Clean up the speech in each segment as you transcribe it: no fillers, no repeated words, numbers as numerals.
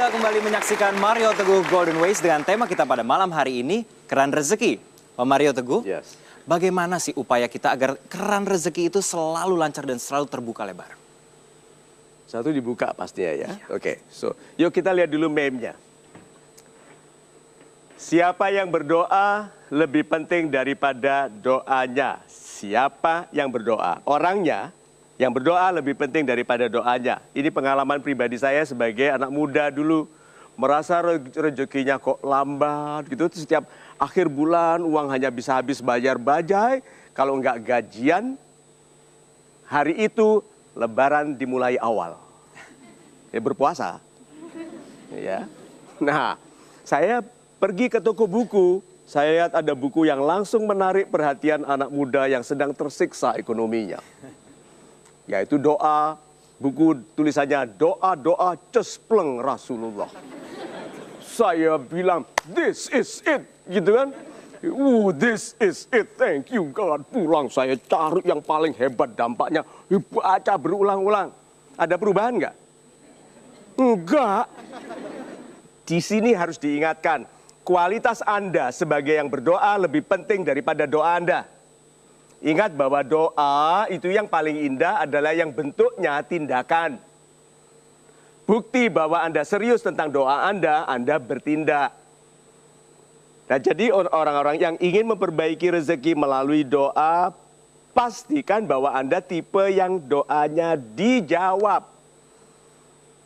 Anda kembali menyaksikan Mario Teguh Golden Ways dengan tema kita pada malam hari ini, keran rezeki. Pak Mario Teguh, Yes. bagaimana sih upaya kita agar keran rezeki itu selalu lancar dan selalu terbuka lebar? Satu dibuka pastinya ya. Oke, so yuk kita lihat dulu meme-nya. Siapa yang berdoa lebih penting daripada doanya? Siapa yang berdoa? Orangnya yang berdoa lebih penting daripada doanya. Ini pengalaman pribadi saya sebagai anak muda dulu. Merasa rezekinya kok lambat gitu. Setiap akhir bulan uang hanya bisa habis bayar bajai. Kalau enggak gajian, hari itu lebaran dimulai awal. Ya berpuasa. Ya. Nah, saya pergi ke toko buku. Saya lihat ada buku yang langsung menarik perhatian anak muda yang sedang tersiksa ekonominya. Yaitu doa, buku tulisannya doa-doa cespleng Rasulullah. Saya bilang, this is it, gitu kan. This is it, thank you God. Pulang saya cari yang paling hebat dampaknya. Baca berulang-ulang. Ada perubahan nggak? Enggak. Di sini harus diingatkan, kualitas Anda sebagai yang berdoa lebih penting daripada doa Anda. Ingat bahwa doa itu yang paling indah adalah yang bentuknya tindakan. Bukti bahwa Anda serius tentang doa Anda bertindak. Nah, jadi orang-orang yang ingin memperbaiki rezeki melalui doa, pastikan bahwa Anda tipe yang doanya dijawab.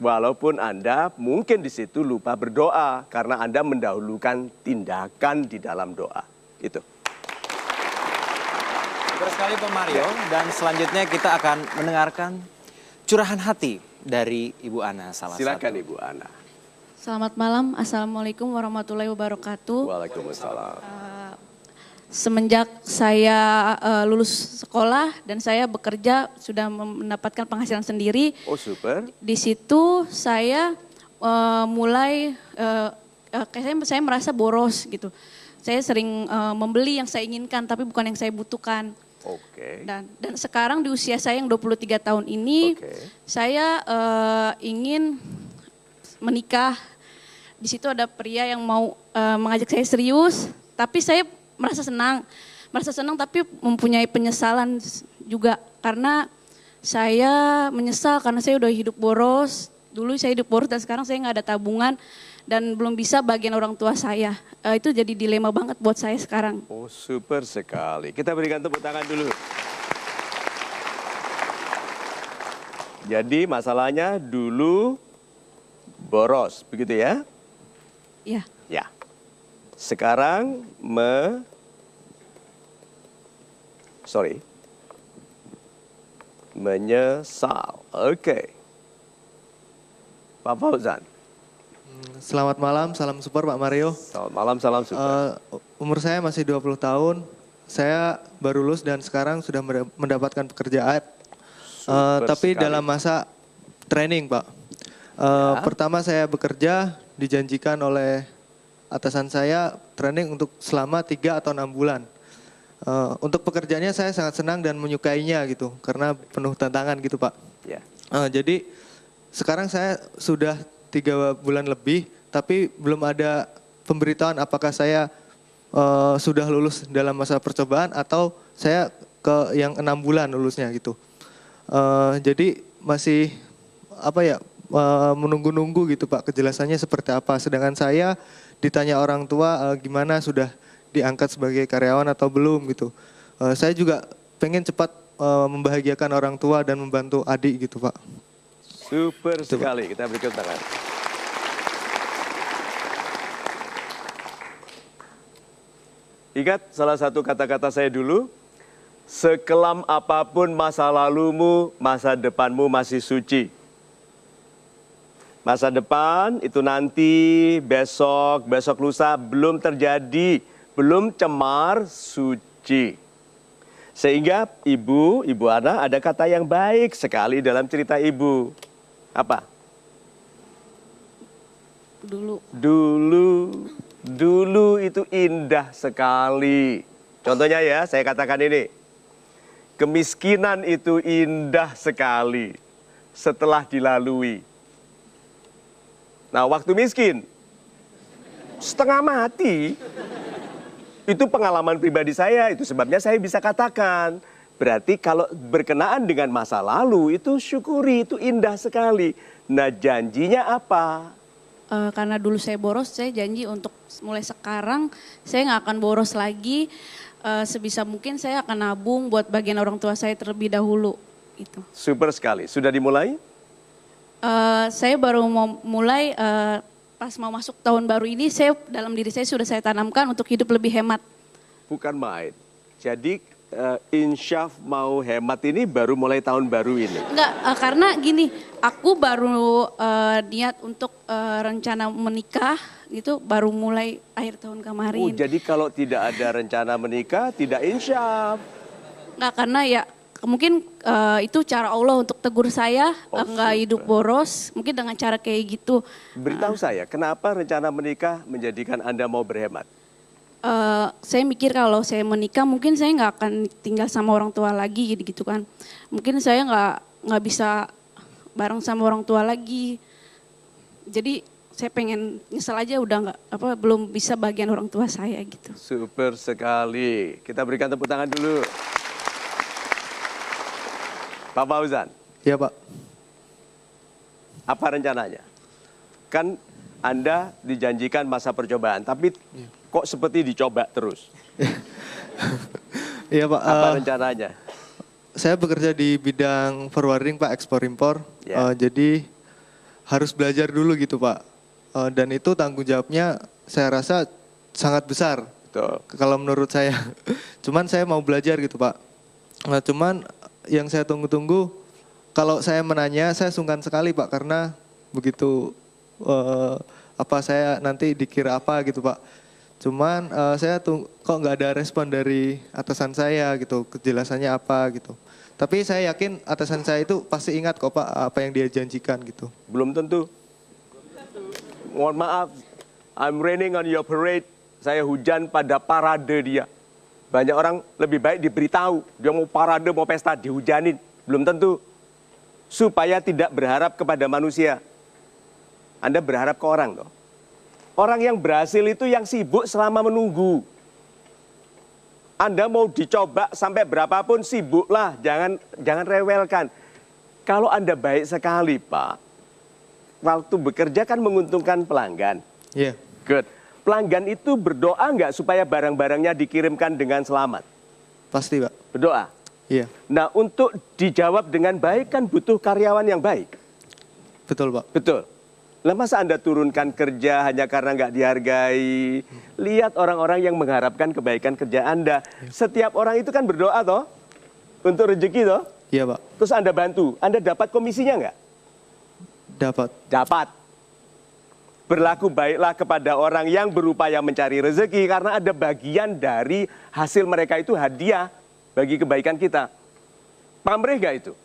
Walaupun Anda mungkin di situ lupa berdoa karena Anda mendahulukan tindakan di dalam doa. Itu. Terus sekali Pak Mario, dan selanjutnya kita akan mendengarkan curahan hati dari Ibu Ana salah Silakan satu. Ibu Ana. Selamat malam, Assalamualaikum warahmatullahi wabarakatuh. Waalaikumsalam. Semenjak saya lulus sekolah dan saya bekerja sudah mendapatkan penghasilan sendiri. Oh super. Di situ saya mulai, saya merasa boros gitu. Saya sering membeli yang saya inginkan tapi bukan yang saya butuhkan. Oke. Dan sekarang di usia saya yang 23 tahun ini, saya ingin menikah. Di situ ada pria yang mau mengajak saya serius, tapi saya merasa senang tapi mempunyai penyesalan juga karena saya menyesal karena saya udah hidup boros. Dulu saya hidup boros dan sekarang saya nggak ada tabungan dan belum bisa bagian orang tua saya. Itu jadi dilema banget buat saya sekarang. Oh super sekali. Kita berikan tepuk tangan dulu. Jadi masalahnya dulu boros, begitu ya? Iya. Ya. Sekarang menyesal. Oke. Pak Fauzan. Selamat malam, salam support Pak Mario. Selamat malam, salam support. Umur saya masih 20 tahun, saya baru lulus dan sekarang sudah mendapatkan pekerjaan. Tapi dalam masa training Pak. Pertama saya bekerja, dijanjikan oleh atasan saya training untuk selama 3 atau 6 bulan. Untuk pekerjaannya saya sangat senang dan menyukainya gitu, karena penuh tantangan gitu Pak. Jadi sekarang saya sudah 3 bulan lebih, tapi belum ada pemberitahuan apakah saya sudah lulus dalam masa percobaan atau saya ke yang 6 bulan lulusnya gitu. Jadi masih menunggu-nunggu gitu Pak, kejelasannya seperti apa. Sedangkan saya ditanya orang tua gimana sudah diangkat sebagai karyawan atau belum gitu. Saya juga pengen cepat membahagiakan orang tua dan membantu adik gitu Pak. Super sekali, kita berikan tangan. Ingat salah satu kata-kata saya dulu, sekelam apapun masa lalumu, masa depanmu masih suci. Masa depan itu nanti, besok lusa belum terjadi, belum cemar, suci. Sehingga Ibu Ana ada kata yang baik sekali dalam cerita Ibu. Apa? Dulu itu indah sekali. Contohnya ya, saya katakan ini. Kemiskinan itu indah sekali setelah dilalui. Nah, waktu miskin, setengah mati. Itu pengalaman pribadi saya, itu sebabnya saya bisa katakan. Berarti kalau berkenaan dengan masa lalu, itu syukuri, itu indah sekali. Nah, janjinya apa? Karena dulu saya boros, saya janji untuk mulai sekarang saya nggak akan boros lagi. Sebisa mungkin saya akan nabung buat bagian orang tua saya terlebih dahulu. Itu. Super sekali. Sudah dimulai? Saya baru mau mulai pas mau masuk tahun baru ini, saya dalam diri saya sudah saya tanamkan untuk hidup lebih hemat. Bukan main. Jadi Insyaf mau hemat ini baru mulai tahun baru ini. Enggak, karena gini, aku baru niat untuk rencana menikah itu baru mulai akhir tahun Oh, kemarin. jadi kalau tidak ada rencana menikah, tidak insyaf. Enggak, karena ya mungkin itu cara Allah untuk tegur saya, enggak hidup boros, mungkin dengan cara kayak gitu. Beritahu saya, kenapa rencana menikah menjadikan Anda mau berhemat? Saya mikir kalau saya menikah mungkin saya nggak akan tinggal sama orang tua lagi gitu kan. Mungkin saya nggak bisa bareng sama orang tua lagi. Jadi saya pengen nyesel aja udah belum bisa bagian orang tua saya gitu. Super sekali. Kita berikan tepuk tangan dulu. Pak Fauzan, Iya Pak. apa rencananya? Kan Anda dijanjikan masa percobaan, tapi kok seperti dicoba terus? Iya Pak. Apa rencananya? Saya bekerja di bidang forwarding Pak, ekspor-impor. Ya. Jadi harus belajar dulu gitu Pak. Dan itu tanggung jawabnya saya rasa sangat besar. Tuh. Kalau menurut saya. Cuman saya mau belajar gitu Pak. Nah, cuman yang saya tunggu-tunggu, kalau saya menanya saya sungkan sekali Pak. Karena begitu saya nanti dikira apa gitu Pak. Cuman saya kok nggak ada respon dari atasan saya gitu, kejelasannya apa gitu. Tapi saya yakin atasan saya itu pasti ingat kok Pak apa yang dia janjikan gitu. Belum tentu. Mohon maaf, I'm raining on your parade. Saya hujan pada parade dia. Banyak orang lebih baik diberitahu, dia mau parade, mau pesta, dihujanin. Belum tentu. Supaya tidak berharap kepada manusia. Anda berharap ke orang toh. Orang yang berhasil itu yang sibuk selama menunggu. Anda mau dicoba sampai berapapun sibuklah, jangan rewelkan. Kalau Anda baik sekali Pak, waktu bekerja kan menguntungkan pelanggan. Iya. Good. Pelanggan itu berdoa nggak supaya barang-barangnya dikirimkan dengan selamat? Pasti Pak. Berdoa. Iya. Nah untuk dijawab dengan baik kan butuh karyawan yang baik. Betul Pak. Betul. Lah masa Anda turunkan kerja hanya karena nggak dihargai? Lihat orang-orang yang mengharapkan kebaikan kerja Anda. Setiap orang itu kan berdoa toh untuk rezeki toh. Iya Pak. Terus Anda bantu, Anda dapat komisinya nggak? Dapat. Dapat. Berlaku baiklah kepada orang yang berupaya mencari rezeki karena ada bagian dari hasil mereka itu hadiah bagi kebaikan kita. Pamrih nggak itu?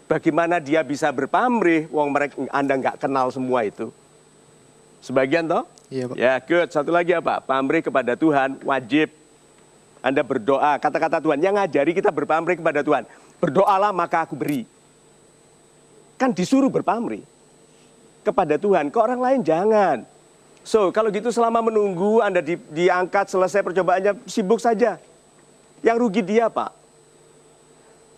Bagaimana dia bisa berpamrih, wong mereka Anda nggak kenal semua itu. Sebagian toh? Iya Pak. Ya, good. Satu lagi apa? Pamrih kepada Tuhan, wajib. Anda berdoa, kata-kata Tuhan yang ngajari kita berpamrih kepada Tuhan. Berdoalah maka aku beri. Kan disuruh berpamrih kepada Tuhan, ke orang lain jangan. So, kalau gitu selama menunggu Anda diangkat, selesai percobaannya, sibuk saja. Yang rugi dia Pak.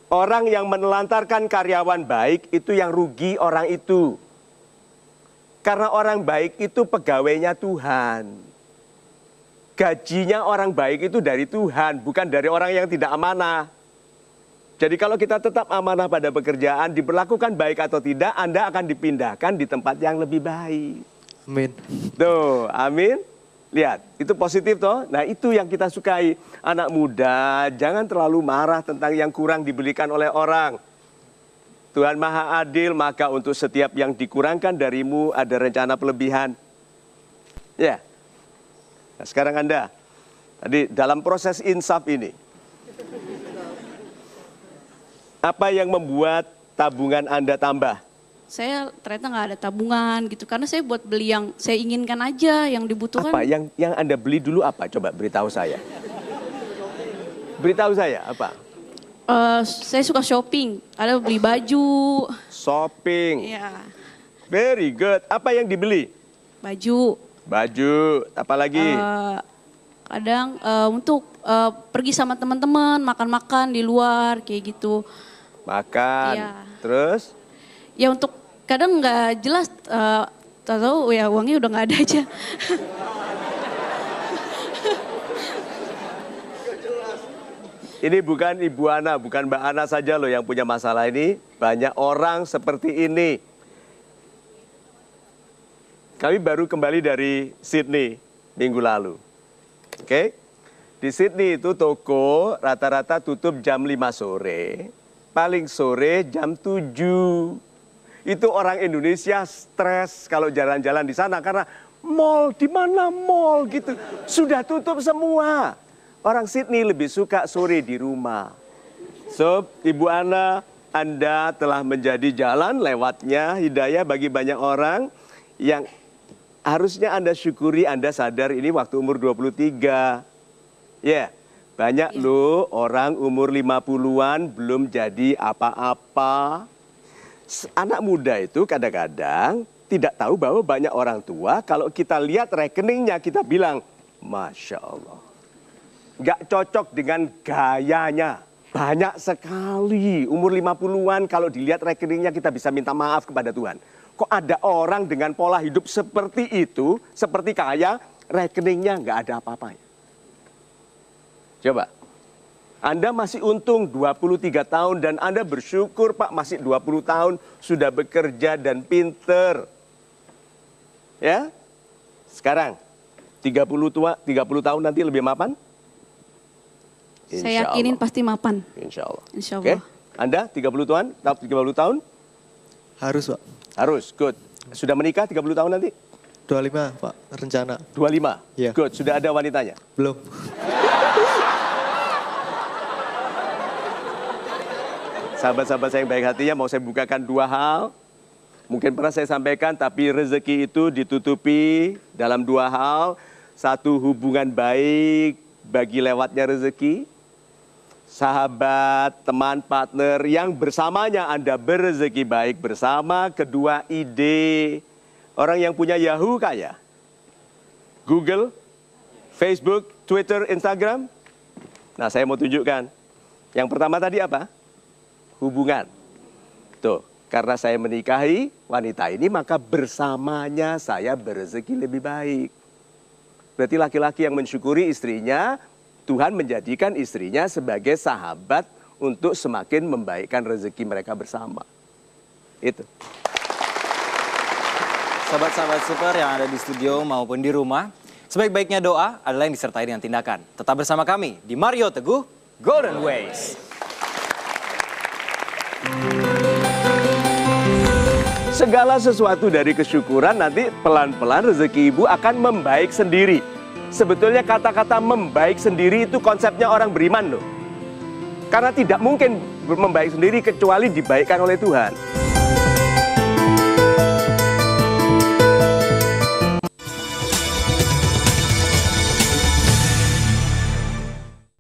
Orang yang menelantarkan karyawan baik itu yang rugi orang itu. Karena orang baik itu pegawainya Tuhan. Gajinya orang baik itu dari Tuhan, bukan dari orang yang tidak amanah. Jadi kalau kita tetap amanah pada pekerjaan, diperlakukan baik atau tidak, Anda akan dipindahkan di tempat yang lebih baik. Amin. Tuh, amin. Lihat, itu positif toh. Nah itu yang kita sukai. Anak muda, jangan terlalu marah tentang yang kurang dibelikan oleh orang. Tuhan Maha Adil, maka untuk setiap yang dikurangkan darimu ada rencana pelebihan. Ya. Nah, sekarang Anda, tadi dalam proses insaf ini, apa yang membuat tabungan Anda tambah? Saya ternyata nggak ada tabungan gitu karena saya buat beli yang saya inginkan aja, yang dibutuhkan. Apa yang Anda beli dulu apa? Coba beritahu saya. Beritahu saya apa? Saya suka shopping, ada beli baju. Shopping. Ya. Very good. Apa yang dibeli? Baju. Baju. Apa lagi? Kadang untuk pergi sama teman-teman, makan-makan di luar kayak gitu. Makan. Iya. Terus? Ya untuk kadang nggak jelas, tahu ya uangnya udah nggak ada aja. Ini bukan Ibu Ana, bukan Mbak Ana saja loh yang punya masalah ini. Banyak orang seperti ini. Kami baru kembali dari Sydney minggu lalu. Oke? Di Sydney itu toko rata-rata tutup jam 5 sore. Paling sore jam 7. Itu orang Indonesia stres kalau jalan-jalan di sana karena mall, di mana mall gitu. Sudah tutup semua. Orang Sydney lebih suka sore di rumah. So, Ibu Ana, Anda telah menjadi jalan lewatnya hidayah bagi banyak orang yang harusnya Anda syukuri, Anda sadar ini waktu umur 23. Ya, banyak loh orang umur 50-an belum jadi apa-apa. Anak muda itu kadang-kadang tidak tahu bahwa banyak orang tua kalau kita lihat rekeningnya kita bilang, Masya Allah. Nggak cocok dengan gayanya. Banyak sekali umur 50-an kalau dilihat rekeningnya kita bisa minta maaf kepada Tuhan. Kok ada orang dengan pola hidup seperti itu, seperti kaya, rekeningnya nggak ada apa-apanya. Coba, Anda masih untung 23 tahun dan Anda bersyukur Pak masih 20 tahun sudah bekerja dan pinter. Ya, sekarang 30 tahun nanti lebih mapan? Saya yakinin pasti mapan. Insya Allah. Insya Oke, Allah. Anda 30 tahun? Harus Pak. Harus, good. Sudah menikah 30 tahun nanti? 25 Pak, rencana. 25? Iya. Good, sudah ada wanitanya? Belum. Sahabat-sahabat saya yang baik hatinya mau saya bukakan dua hal. Mungkin pernah saya sampaikan tapi rezeki itu ditutupi dalam dua hal. Satu, hubungan baik bagi lewatnya rezeki. Sahabat, teman, partner yang bersamanya Anda berrezeki baik bersama. Kedua, ide. Orang yang punya Yahoo kaya. Google, Facebook, Twitter, Instagram. Nah, saya mau tunjukkan. Yang pertama tadi apa? Hubungan. Tuh, karena saya menikahi wanita ini, maka bersamanya saya berrezeki lebih baik. Berarti laki-laki yang mensyukuri istrinya, Tuhan menjadikan istrinya sebagai sahabat untuk semakin membaikkan rezeki mereka bersama. Itu. Sahabat-sahabat super yang ada di studio maupun di rumah, sebaik-baiknya doa adalah yang disertai dengan tindakan. Tetap bersama kami di Mario Teguh Golden Ways. Segala sesuatu dari kesyukuran nanti pelan-pelan rezeki ibu akan membaik sendiri. Sebetulnya kata-kata membaik sendiri itu konsepnya orang beriman loh. Karena tidak mungkin membaik sendiri kecuali dibaikkan oleh Tuhan.